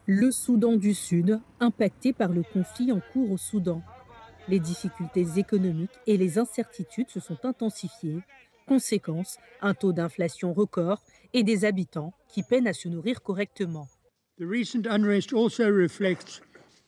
Le Soudan du Sud, impacté par le conflit en cours au Soudan. Les difficultés économiques et les incertitudes se sont intensifiées. Conséquence, un taux d'inflation record et des habitants qui peinent à se nourrir correctement. The recent unrest also reflects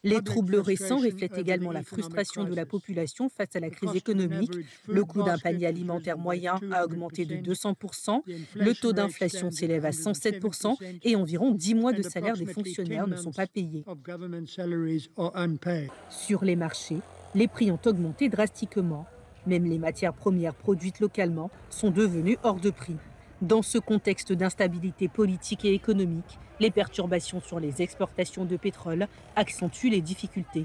Les public troubles récents frustration reflètent over the également la economic frustration de la crisis. population face à la The crise cost of an économique. average Le food coût d'un basket panier has alimentaire risen by moyen a augmenté de 200%. 200%. The Le inflation taux rate d'inflation stands at s'élève à 107% 107%, et environ 10 mois de and salaire des approximately 10 fonctionnaires ne sont pas months payés. of government salaries are unpaid. Sur les marchés, les prix ont augmenté drastiquement. Même les matières premières produites localement sont devenues hors de prix. Dans ce contexte d'instabilité politique et économique, les perturbations sur les exportations de pétrole accentuent les difficultés.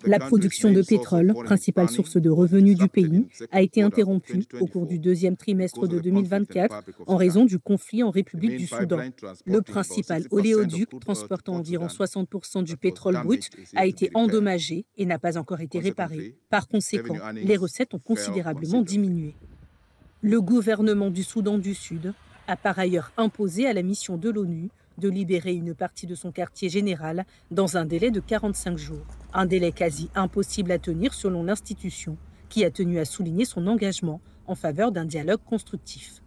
La production de pétrole, principale source de revenus du pays, a été interrompue au cours du deuxième trimestre de 2024 en raison du conflit en République du Soudan. Le principal oléoduc, transportant environ 60% du pétrole brut, a été endommagé et n'a pas encore été réparé. Par conséquent, les recettes ont considérablement diminué. Le gouvernement du Soudan du Sud a par ailleurs imposé à la mission de l'ONU de libérer une partie de son quartier général dans un délai de 45 jours. Un délai quasi impossible à tenir selon l'institution, qui a tenu à souligner son engagement en faveur d'un dialogue constructif.